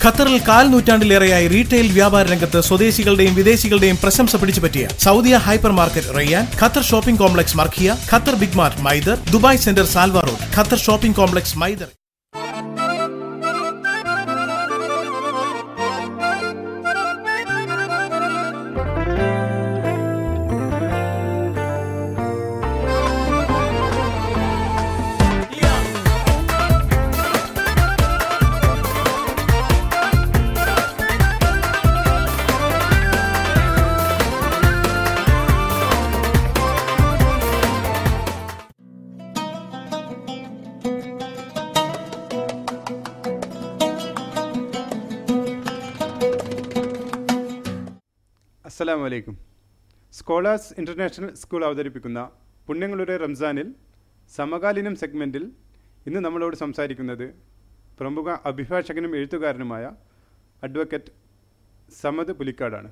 ഖത്തറിൽ 4 നൂറ്റാണ്ടിലേറെയായി റീറ്റെയിൽ വ്യാപാര രംഗത്ത് സ്വദേശികളുടെയും വിദേശികളുടെയും പ്രശംസ പിടിച്ചുപറ്റിയ Saudia hyper market Rayyan, Qatar shopping complex Markhiya, Qatar big mart Muaither, Dubai centre Salwa road, Qatar shopping complex Muaither. അസ്സലാമു അലൈക്കും. സ്കോളേഴ്സ് ഇൻ്റർനാഷണൽ സ്കൂൾ അവതരിപ്പിക്കുന്ന പുണ്യങ്ങളുടെ റംസാനിൽ സമകാലീനം സെഗ്മെൻറ്റിൽ ഇന്ന് നമ്മളോട് സംസാരിക്കുന്നത് പ്രമുഖ അഭിഭാഷകനും എഴുത്തുകാരനുമായ അഡ്വക്കേറ്റ് സമദ് പുലിക്കാടാണ്.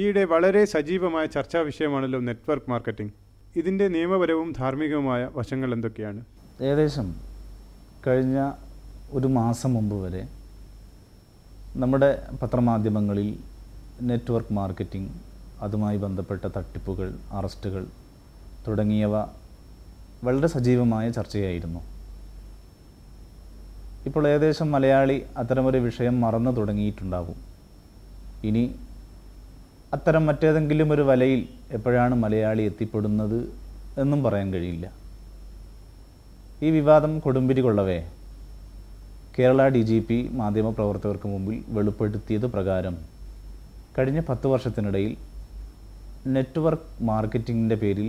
ഈയിടെ വളരെ സജീവമായ ചർച്ചാ വിഷയമാണല്ലോ നെറ്റ്വർക്ക് മാർക്കറ്റിംഗ്. ഇതിൻ്റെ നിയമപരവും ധാർമ്മികവുമായ വശങ്ങൾ എന്തൊക്കെയാണ്? ഏകദേശം കഴിഞ്ഞ ഒരു മാസം മുമ്പ് വരെ നമ്മുടെ പത്രമാധ്യമങ്ങളിൽ നെറ്റ്വർക്ക് മാർക്കറ്റിംഗ്, അതുമായി ബന്ധപ്പെട്ട തട്ടിപ്പുകൾ, അറസ്റ്റുകൾ തുടങ്ങിയവ വളരെ സജീവമായ ചർച്ചയായിരുന്നു. ഇപ്പോൾ ഏകദേശം മലയാളി അത്തരമൊരു വിഷയം മറന്നു തുടങ്ങിയിട്ടുണ്ടാകും. ഇനി അത്തരം മറ്റേതെങ്കിലും ഒരു വലയിൽ എപ്പോഴാണ് മലയാളി എത്തിപ്പെടുന്നത് എന്നും പറയാൻ കഴിയില്ല. ഈ വിവാദം കൊടുമ്പിരി കൊള്ളവേ കേരള DGP മാധ്യമപ്രവർത്തകർക്ക് മുമ്പിൽ വെളിപ്പെടുത്തിയത് പ്രകാരം കഴിഞ്ഞ 10 വർഷത്തിനിടയിൽ നെറ്റ്വർക്ക് മാർക്കറ്റിങ്ങിൻ്റെ പേരിൽ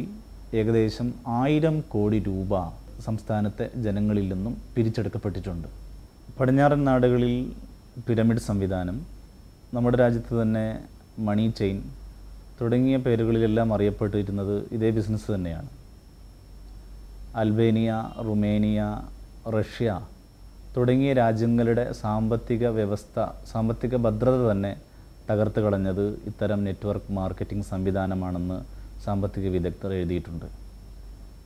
ഏകദേശം 1000 കോടി രൂപ സംസ്ഥാനത്തെ ജനങ്ങളിൽ നിന്നും പിരിച്ചെടുക്കപ്പെട്ടിട്ടുണ്ട്. പടിഞ്ഞാറൻ നാടുകളിൽ പിരമിഡ് സംവിധാനം, നമ്മുടെ രാജ്യത്ത് തന്നെ മണി ചെയിൻ തുടങ്ങിയ പേരുകളിലെല്ലാം അറിയപ്പെട്ടിരുന്നത് ഇതേ ബിസിനസ് തന്നെയാണ്. അൽബേനിയ, റുമേനിയ, റഷ്യ തുടങ്ങിയ രാജ്യങ്ങളുടെ സാമ്പത്തിക ഭദ്രത തന്നെ തകർത്ത് കളഞ്ഞത് ഇത്തരം നെറ്റ്വർക്ക് മാർക്കറ്റിംഗ് സംവിധാനമാണെന്ന് സാമ്പത്തിക വിദഗ്ധർ എഴുതിയിട്ടുണ്ട്.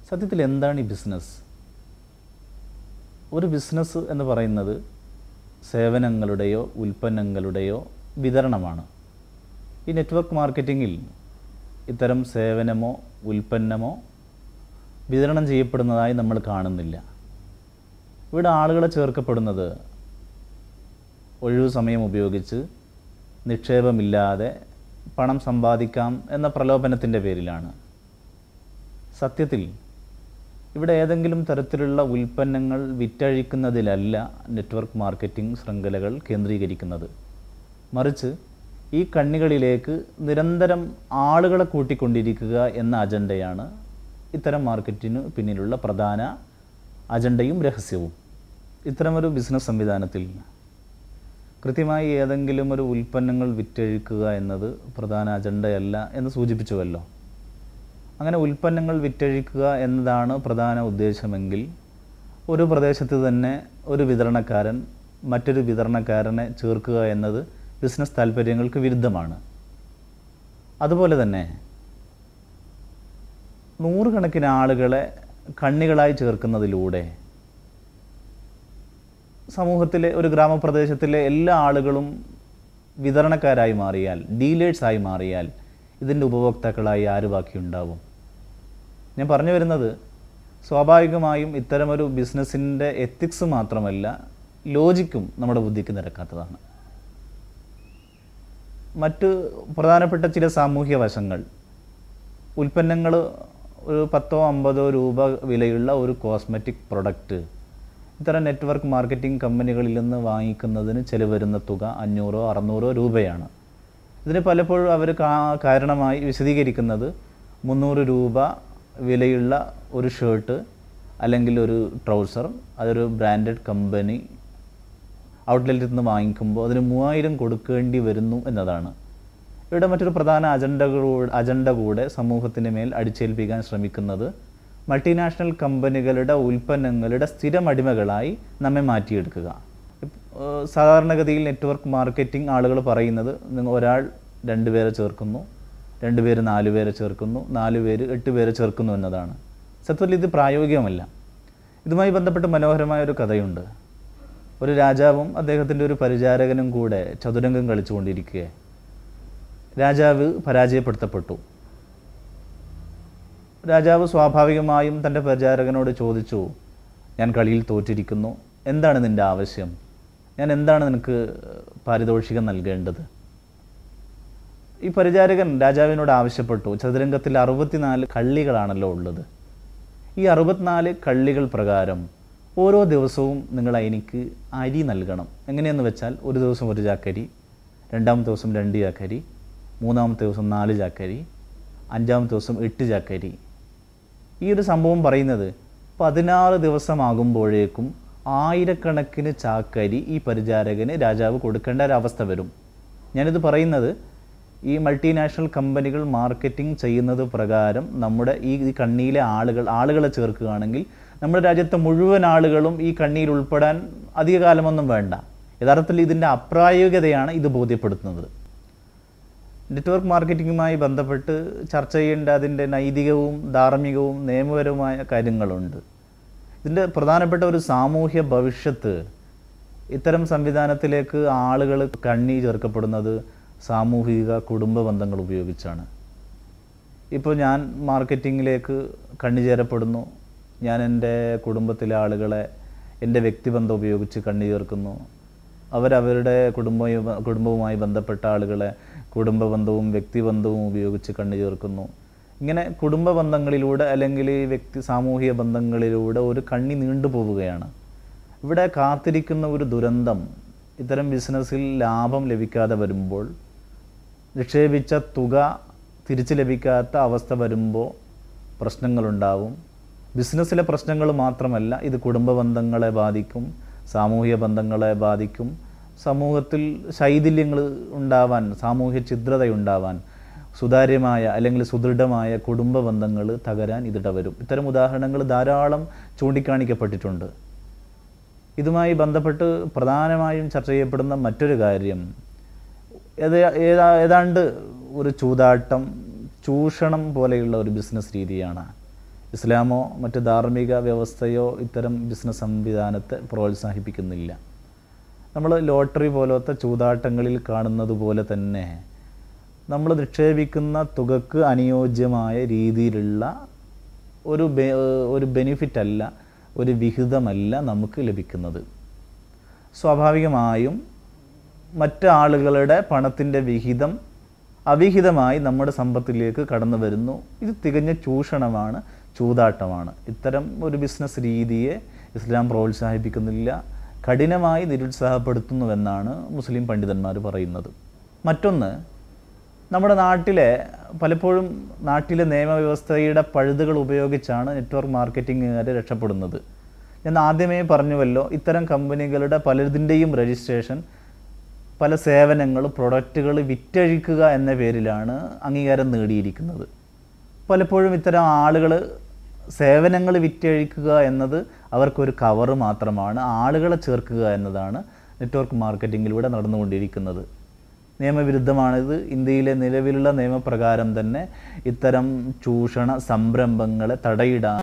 സത്യത്തിൽ എന്താണ് ഈ ബിസിനസ്? ഒരു ബിസിനസ് എന്ന് പറയുന്നത് സേവനങ്ങളുടെയോ ഉൽപ്പന്നങ്ങളുടെയോ വിതരണമാണ്. ഈ നെറ്റ്വർക്ക് മാർക്കറ്റിങ്ങിൽ ഇത്തരം സേവനമോ ഉൽപ്പന്നമോ വിതരണം ചെയ്യപ്പെടുന്നതായി നമ്മൾ കാണുന്നില്ല. ഇവിടെ ആളുകളെ ചേർക്കപ്പെടുന്നത് ഒഴിവു സമയം ഉപയോഗിച്ച് നിക്ഷേപമില്ലാതെ പണം സമ്പാദിക്കാം എന്ന പ്രലോഭനത്തിൻ്റെ പേരിലാണ്. സത്യത്തിൽ ഇവിടെ ഏതെങ്കിലും തരത്തിലുള്ള ഉൽപ്പന്നങ്ങൾ വിറ്റഴിക്കുന്നതിലല്ല നെറ്റ്വർക്ക് മാർക്കറ്റിംഗ് ശൃംഖലകൾ കേന്ദ്രീകരിക്കുന്നത്. മറിച്ച് ഈ കണ്ണികളിലേക്ക് നിരന്തരം ആളുകളെ കൂട്ടിക്കൊണ്ടിരിക്കുക എന്ന അജണ്ടയാണ് ഇത്തരം മാർക്കറ്റിന് പിന്നിലുള്ള പ്രധാന അജണ്ടയും രഹസ്യവും. ഇത്തരമൊരു ബിസിനസ് സംവിധാനത്തിൽ കൃത്യമായി ഏതെങ്കിലും ഒരു ഉൽപ്പന്നങ്ങൾ വിറ്റഴിക്കുക എന്നത് പ്രധാന അജണ്ടയല്ല എന്ന് സൂചിപ്പിച്ചുവല്ലോ. അങ്ങനെ ഉൽപ്പന്നങ്ങൾ വിറ്റഴിക്കുക എന്നതാണ് പ്രധാന ഉദ്ദേശമെങ്കിൽ ഒരു പ്രദേശത്ത് തന്നെ ഒരു വിതരണക്കാരൻ മറ്റൊരു വിതരണക്കാരനെ ചേർക്കുക എന്നത് ബിസിനസ് താൽപ്പര്യങ്ങൾക്ക് വിരുദ്ധമാണ്. അതുപോലെ തന്നെ നൂറുകണക്കിന് ആളുകളെ കണ്ണികളായി ചേർക്കുന്നതിലൂടെ സമൂഹത്തിലെ ഒരു ഗ്രാമപ്രദേശത്തിലെ എല്ലാ ആളുകളും വിതരണക്കാരായി മാറിയാൽ, ഡീലേഴ്സായി മാറിയാൽ ഇതിൻ്റെ ഉപഭോക്താക്കളായി ആര് ബാക്കിയുണ്ടാവും? ഞാൻ പറഞ്ഞു വരുന്നത് സ്വാഭാവികമായും ഇത്തരമൊരു ബിസിനസ്സിൻ്റെ എത്തിക്സ് മാത്രമല്ല, ലോജിക്കും നമ്മുടെ ബുദ്ധിക്ക് നിരക്കാത്തതാണ്. മറ്റ് പ്രധാനപ്പെട്ട ചില സാമൂഹ്യ വശങ്ങൾ, ഉൽപ്പന്നങ്ങൾ ഒരു 10-50 രൂപ വിലയുള്ള ഒരു കോസ്മെറ്റിക് പ്രൊഡക്റ്റ് ഇത്തരം നെറ്റ്വർക്ക് മാർക്കറ്റിംഗ് കമ്പനികളിൽ നിന്ന് വാങ്ങിക്കുന്നതിന് ചിലവ് വരുന്ന തുക 500-600 രൂപയാണ്. ഇതിന് പലപ്പോഴും അവർ കാരണമായി വിശദീകരിക്കുന്നത് 300 രൂപ വിലയുള്ള ഒരു ഷർട്ട് അല്ലെങ്കിൽ ഒരു ട്രൗസർ, അതൊരു ബ്രാൻഡഡ് കമ്പനി ഔട്ട്ലെറ്റിൽ നിന്ന് വാങ്ങിക്കുമ്പോൾ അതിന് 3000 കൊടുക്കേണ്ടി വരുന്നു എന്നതാണ്. ഇവിടെ മറ്റൊരു പ്രധാന അജണ്ട കൂടെ സമൂഹത്തിന് മേൽ അടിച്ചേൽപ്പിക്കാൻ ശ്രമിക്കുന്നത് മൾട്ടിനാഷണൽ കമ്പനികളുടെ ഉൽപ്പന്നങ്ങളുടെ സ്ഥിരം അടിമകളായി നമ്മെ മാറ്റിയെടുക്കുക. സാധാരണഗതിയിൽ നെറ്റ്വർക്ക് മാർക്കറ്റിംഗ് ആളുകൾ പറയുന്നത് ഒരാൾ 2 പേരെ ചേർക്കുന്നു, 2 പേര് 4 പേരെ ചേർക്കുന്നു, 4 പേര് 8 പേരെ ചേർക്കുന്നു എന്നതാണ്. സത്യത്തിൽ ഇത് പ്രായോഗികമല്ല. ഇതുമായി ബന്ധപ്പെട്ട് മനോഹരമായ ഒരു കഥയുണ്ട്. ഒരു രാജാവും അദ്ദേഹത്തിൻ്റെ ഒരു പരിചാരകനും കൂടെ ചതുരംഗം കളിച്ചുകൊണ്ടിരിക്കുക. രാജാവ് പരാജയപ്പെടുത്തപ്പെട്ടു. രാജാവ് സ്വാഭാവികമായും തൻ്റെ പരിചാരകനോട് ചോദിച്ചു, ഞാൻ കളിയിൽ തോറ്റിരിക്കുന്നു, എന്താണ് നിൻ്റെ ആവശ്യം? ഞാൻ എന്താണ് നിനക്ക് പാരിതോഷികം നൽകേണ്ടത്? ഈ പരിചാരകൻ രാജാവിനോട് ആവശ്യപ്പെട്ടു, ചതുരംഗത്തിൽ 64 കള്ളികളാണല്ലോ ഉള്ളത്. ഈ 64 കള്ളികൾ പ്രകാരം ഓരോ ദിവസവും നിങ്ങൾ എനിക്ക് അരി നൽകണം. എങ്ങനെയെന്ന് വെച്ചാൽ ഒരു ദിവസം 1 ചാക്കരി, 2ാമത്തെ ദിവസം 2 ചാക്കരി, 3ാമത്തെ ദിവസം 4 ചാക്കരി, 5ാമത്തെ ദിവസം 8 ചാക്കരി. ഈ ഒരു സംഭവം പറയുന്നത് 16 ദിവസമാകുമ്പോഴേക്കും 1000കണക്കിന് ചാക്കരി ഈ പരിചാരകന് രാജാവ് കൊടുക്കേണ്ട ഒരവസ്ഥ വരും. ഞാനിത് പറയുന്നത് ഈ മൾട്ടിനാഷണൽ കമ്പനികൾ മാർക്കറ്റിംഗ് ചെയ്യുന്നത് പ്രകാരം നമ്മുടെ ഈ കണ്ണിയിലെ ആളുകളെ ചേർക്കുകയാണെങ്കിൽ നമ്മുടെ രാജ്യത്തെ മുഴുവൻ ആളുകളും ഈ കണ്ണിയിൽ ഉൾപ്പെടാൻ അധിക കാലമൊന്നും വേണ്ട. യഥാർത്ഥത്തിൽ ഇതിൻ്റെ അപ്രായോഗികതയാണ് ഇത് ബോധ്യപ്പെടുത്തുന്നത്. നെറ്റ്വർക്ക് മാർക്കറ്റിങ്ങുമായി ബന്ധപ്പെട്ട് ചർച്ച ചെയ്യേണ്ട അതിൻ്റെ നൈതികവും ധാർമ്മികവും നിയമപരവുമായ കാര്യങ്ങളുണ്ട്. ഇതിൻ്റെ പ്രധാനപ്പെട്ട ഒരു സാമൂഹ്യ ഭവിഷ്യത്ത് ഇത്തരം സംവിധാനത്തിലേക്ക് ആളുകൾ കണ്ണി ചേർക്കപ്പെടുന്നത് സാമൂഹിക കുടുംബ ബന്ധങ്ങൾ ഉപയോഗിച്ചാണ്. ഇപ്പോൾ ഞാൻ മാർക്കറ്റിങ്ങിലേക്ക് കണ്ണി ചേരപ്പെടുന്നു. ഞാൻ എൻ്റെ കുടുംബത്തിലെ ആളുകളെ എൻ്റെ വ്യക്തിബന്ധം ഉപയോഗിച്ച് കണ്ണി ചേർക്കുന്നു. അവരവരുടെ കുടുംബവുമായി ബന്ധപ്പെട്ട ആളുകളെ കുടുംബബന്ധവും വ്യക്തിബന്ധവും ഉപയോഗിച്ച് കണ്ണി ചേർക്കുന്നു. ഇങ്ങനെ കുടുംബ ബന്ധങ്ങളിലൂടെ അല്ലെങ്കിൽ സാമൂഹിക ബന്ധങ്ങളിലൂടെ ഒരു കണ്ണി നീണ്ടുപോവുകയാണ്. ഇവിടെ കാത്തിരിക്കുന്ന ഒരു ദുരന്തം ഇത്തരം ബിസിനസ്സിൽ ലാഭം ലഭിക്കാതെ വരുമ്പോൾ, നിക്ഷേപിച്ച തുക തിരിച്ചു ലഭിക്കാത്ത അവസ്ഥ വരുമ്പോൾ പ്രശ്നങ്ങളുണ്ടാവും. ബിസിനസ്സിലെ പ്രശ്നങ്ങൾ മാത്രമല്ല, ഇത് കുടുംബ ബന്ധങ്ങളെ ബാധിക്കും, സാമൂഹിക ബന്ധങ്ങളെ ബാധിക്കും. സമൂഹത്തിൽ ശൈഥില്യങ്ങൾ ഉണ്ടാവാൻ, സാമൂഹ്യ ഛിദ്രതയുണ്ടാവാൻ, സുതാര്യമായ അല്ലെങ്കിൽ സുദൃഢമായ കുടുംബ ബന്ധങ്ങൾ തകരാൻ ഇതിടവരും. ഇത്തരം ഉദാഹരണങ്ങൾ ധാരാളം ചൂണ്ടിക്കാണിക്കപ്പെട്ടിട്ടുണ്ട്. ഇതുമായി ബന്ധപ്പെട്ട് പ്രധാനമായും ചർച്ച ചെയ്യപ്പെടുന്ന മറ്റൊരു കാര്യം ഏതാണ്ട് ഒരു ചൂതാട്ടം, ചൂഷണം പോലെയുള്ള ഒരു ബിസിനസ് രീതിയാണ്. ഇസ്ലാമോ മറ്റ് ധാർമ്മിക വ്യവസ്ഥയോ ഇത്തരം ബിസിനസ് സംവിധാനത്തെ പ്രോത്സാഹിപ്പിക്കുന്നില്ല. നമ്മൾ ലോട്ടറി പോലത്തെ ചൂതാട്ടങ്ങളിൽ കാണുന്നത് പോലെ തന്നെ നമ്മൾ നിക്ഷേപിക്കുന്ന തുകക്ക് അനുയോജ്യമായ രീതിയിലുള്ള ഒരു ബെനിഫിറ്റ് അല്ല, ഒരു വിഹിതമല്ല നമുക്ക് ലഭിക്കുന്നത്. സ്വാഭാവികമായും മറ്റ് ആളുകളുടെ പണത്തിൻ്റെ വിഹിതം അവിഹിതമായി നമ്മുടെ സമ്പത്തിലേക്ക് കടന്നു വരുന്നു. ഇത് തികഞ്ഞ ചൂഷണമാണ്, ചൂതാട്ടമാണ്. ഇത്തരം ഒരു ബിസിനസ് രീതിയെ ഇസ്ലാം പ്രോത്സാഹിപ്പിക്കുന്നില്ല, കഠിനമായി നിരുത്സാഹപ്പെടുത്തുന്നുവെന്നാണ് മുസ്ലിം പണ്ഡിതന്മാർ പറയുന്നത്. മറ്റൊന്ന്, നമ്മുടെ പലപ്പോഴും നാട്ടിലെ നിയമവ്യവസ്ഥയുടെ പഴുതുകൾ ഉപയോഗിച്ചാണ് നെറ്റ്വർക്ക് മാർക്കറ്റിംഗുകാർ രക്ഷപ്പെടുന്നത്. ഞാൻ ആദ്യമേ പറഞ്ഞുവല്ലോ, ഇത്തരം കമ്പനികളുടെ പലതിൻ്റെയും രജിസ്ട്രേഷൻ പല സേവനങ്ങൾ, പ്രൊഡക്റ്റുകൾ വിറ്റഴിക്കുക എന്ന പേരിലാണ് അംഗീകാരം നേടിയിരിക്കുന്നത്. പലപ്പോഴും ഇത്തരം ആളുകൾ സേവനങ്ങൾ വിറ്റഴിക്കുക എന്നത് അവർക്കൊരു കവറ് മാത്രമാണ്. ആളുകളെ ചേർക്കുക എന്നതാണ് നെറ്റ്വർക്ക് മാർക്കറ്റിങ്ങിലൂടെ നടന്നുകൊണ്ടിരിക്കുന്നത്. നിയമവിരുദ്ധമാണിത്. ഇന്ത്യയിലെ നിലവിലുള്ള നിയമപ്രകാരം തന്നെ ഇത്തരം ചൂഷണ സംരംഭങ്ങളെ തടയിടാൻ